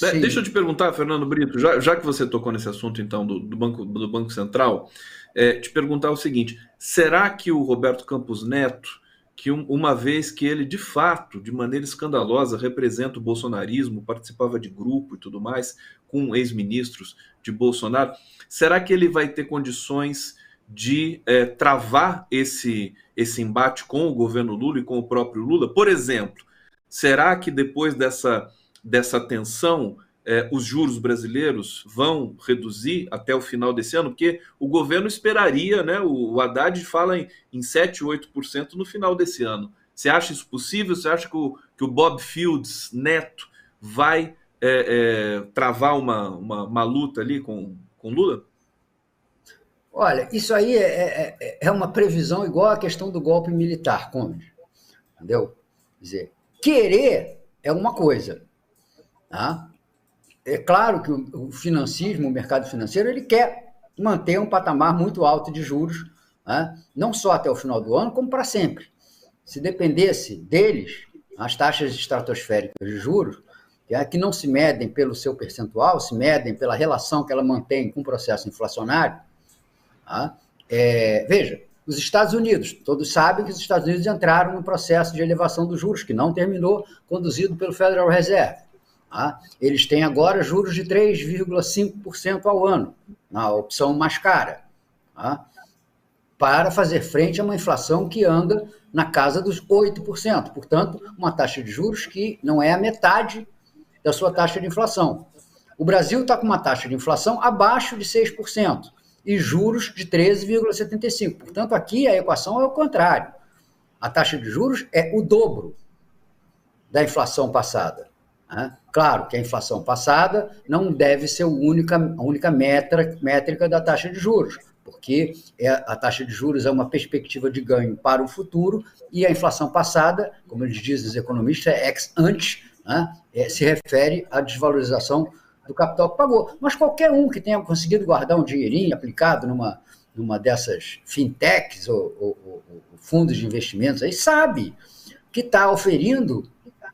Deixa eu Sim. te perguntar, Fernando Brito, já que você tocou nesse assunto então do Banco Central, te perguntar o seguinte: será que o Roberto Campos Neto, que uma vez que ele de fato, de maneira escandalosa, representa o bolsonarismo, participava de grupo e tudo mais, com ex-ministros de Bolsonaro, será que ele vai ter condições de travar esse embate com o governo Lula e com o próprio Lula? Por exemplo, será que depois dessa tensão, os juros brasileiros vão reduzir até o final desse ano? Porque o governo esperaria, né? O Haddad fala em 7, 8% no final desse ano. Você acha isso possível? Você acha que o Bob Fields Neto vai travar uma luta ali com Lula? Olha, isso aí é uma previsão igual à questão do golpe militar, Conde, entendeu? Quer dizer, querer é uma coisa, tá? É claro que o financismo, o mercado financeiro, ele quer manter um patamar muito alto de juros, né? Não só até o final do ano, como para sempre. Se dependesse deles, as taxas estratosféricas de juros, que não se medem pelo seu percentual, se medem pela relação que ela mantém com o processo inflacionário. Tá? Veja, os Estados Unidos, todos sabem que os Estados Unidos entraram no processo de elevação dos juros, que não terminou, conduzido pelo Federal Reserve. Tá? Eles têm agora juros de 3,5% ao ano, na opção mais cara, tá? Para fazer frente a uma inflação que anda na casa dos 8%. Portanto, uma taxa de juros que não é a metade da sua taxa de inflação. O Brasil está com uma taxa de inflação abaixo de 6% e juros de 13,75%. Portanto, aqui a equação é o contrário. A taxa de juros é o dobro da inflação passada. Né? Claro que a inflação passada não deve ser a única métrica da taxa de juros, porque a taxa de juros é uma perspectiva de ganho para o futuro e a inflação passada, como eles dizem os economistas, é ex ante, né? Se refere à desvalorização do capital que pagou. Mas qualquer um que tenha conseguido guardar um dinheirinho aplicado numa dessas fintechs ou fundos de investimentos aí sabe que está oferindo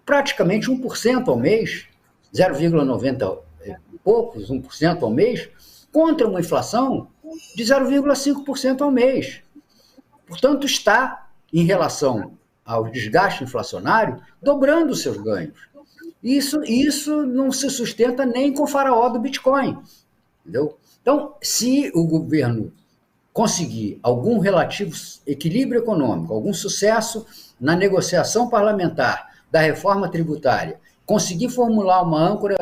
praticamente 1% ao mês, 0,90 e poucos, 1% ao mês, contra uma inflação de 0,5% ao mês. Portanto, está, em relação ao desgaste inflacionário, dobrando os seus ganhos. Isso não se sustenta nem com o faraó do Bitcoin. Entendeu? Então, se o governo conseguir algum relativo equilíbrio econômico, algum sucesso na negociação parlamentar da reforma tributária, conseguir formular uma âncora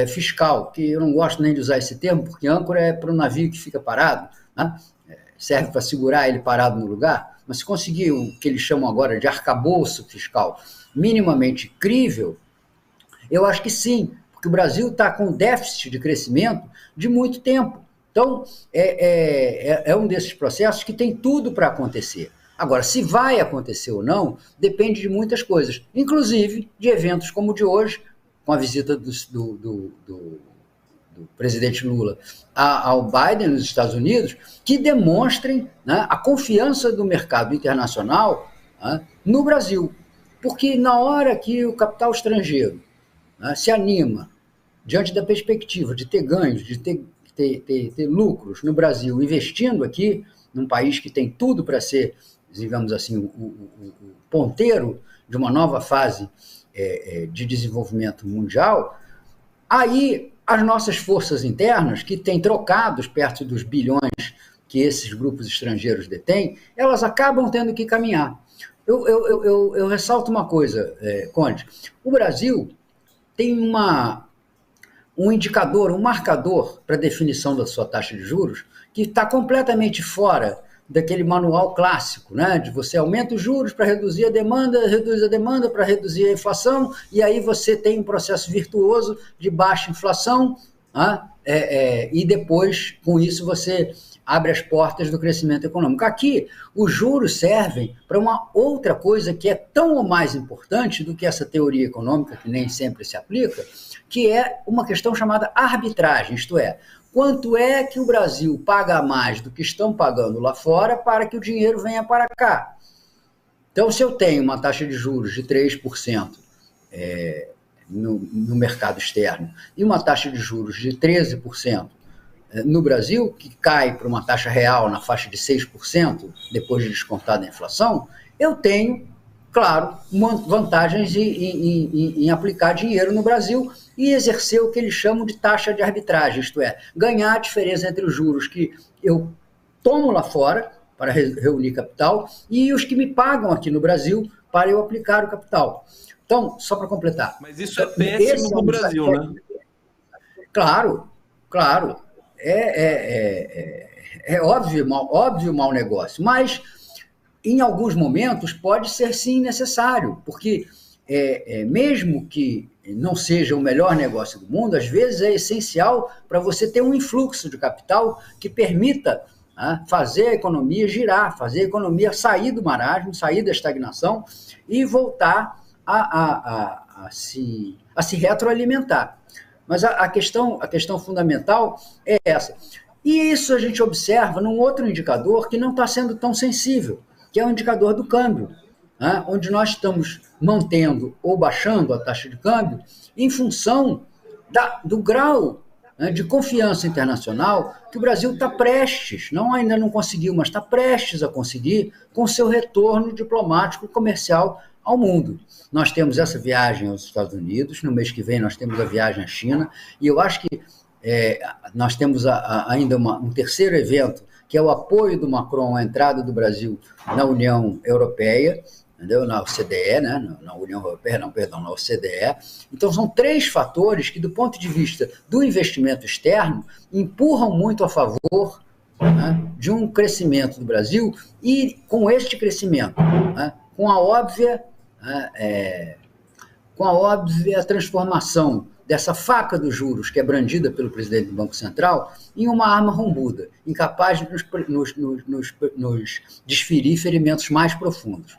fiscal, que eu não gosto nem de usar esse termo, porque âncora é para o navio que fica parado, né? Serve para segurar ele parado no lugar, mas se conseguir o que eles chamam agora de arcabouço fiscal minimamente crível, eu acho que sim, porque o Brasil está com déficit de crescimento de muito tempo. Então, é um desses processos que tem tudo para acontecer. Agora, se vai acontecer ou não, depende de muitas coisas, inclusive de eventos como o de hoje, com a visita do presidente Lula ao Biden nos Estados Unidos, que demonstrem, né, a confiança do mercado internacional, né, no Brasil. Porque na hora que o capital estrangeiro, né, se anima diante da perspectiva de ter ganhos, de ter lucros no Brasil, investindo aqui, num país que tem tudo para ser, digamos assim, o ponteiro de uma nova fase de desenvolvimento mundial, aí as nossas forças internas, que têm trocados perto dos bilhões que esses grupos estrangeiros detêm, elas acabam tendo que caminhar. Eu ressalto uma coisa, Conde. O Brasil tem um indicador, um marcador para definição da sua taxa de juros que está completamente fora daquele manual clássico, né? De você aumenta os juros para reduzir a demanda, reduz a demanda para reduzir a inflação, e aí você tem um processo virtuoso de baixa inflação, né? E depois, com isso, você abre as portas do crescimento econômico. Aqui, os juros servem para uma outra coisa que é tão ou mais importante do que essa teoria econômica, que nem sempre se aplica, que é uma questão chamada arbitragem, isto é, quanto é que o Brasil paga mais do que estão pagando lá fora para que o dinheiro venha para cá. Então, se eu tenho uma taxa de juros de 3% no mercado externo e uma taxa de juros de 13% no Brasil, que cai para uma taxa real na faixa de 6%, depois de descontada a inflação, eu tenho, claro, vantagens em aplicar dinheiro no Brasil e exercer o que eles chamam de taxa de arbitragem, isto é, ganhar a diferença entre os juros que eu tomo lá fora para reunir capital e os que me pagam aqui no Brasil para eu aplicar o capital. Então, só para completar. Mas isso é péssimo no Brasil, né? Claro, claro. É óbvio mau negócio, mas em alguns momentos pode ser sim necessário, porque mesmo que não seja o melhor negócio do mundo, às vezes é essencial para você ter um influxo de capital que permita fazer a economia girar, fazer a economia sair do marasmo, sair da estagnação e voltar a se retroalimentar. Mas a questão fundamental é essa. E isso a gente observa num outro indicador que não está sendo tão sensível, que é o indicador do câmbio, onde nós estamos mantendo ou baixando a taxa de câmbio em função do grau de confiança internacional que o Brasil está prestes, ainda não conseguiu, mas está prestes a conseguir com seu retorno diplomático e comercial ao mundo. Nós temos essa viagem aos Estados Unidos, no mês que vem nós temos a viagem à China, e eu acho que nós temos ainda um terceiro evento, que é o apoio do Macron à entrada do Brasil na União Europeia, entendeu? Na OCDE, né? Na União Europeia, na OCDE. Então, são 3 fatores que, do ponto de vista do investimento externo, empurram muito a favor de um crescimento do Brasil e, com este crescimento, com a óbvia transformação dessa faca dos juros que é brandida pelo presidente do Banco Central em uma arma rombuda, incapaz de nos desferir ferimentos mais profundos.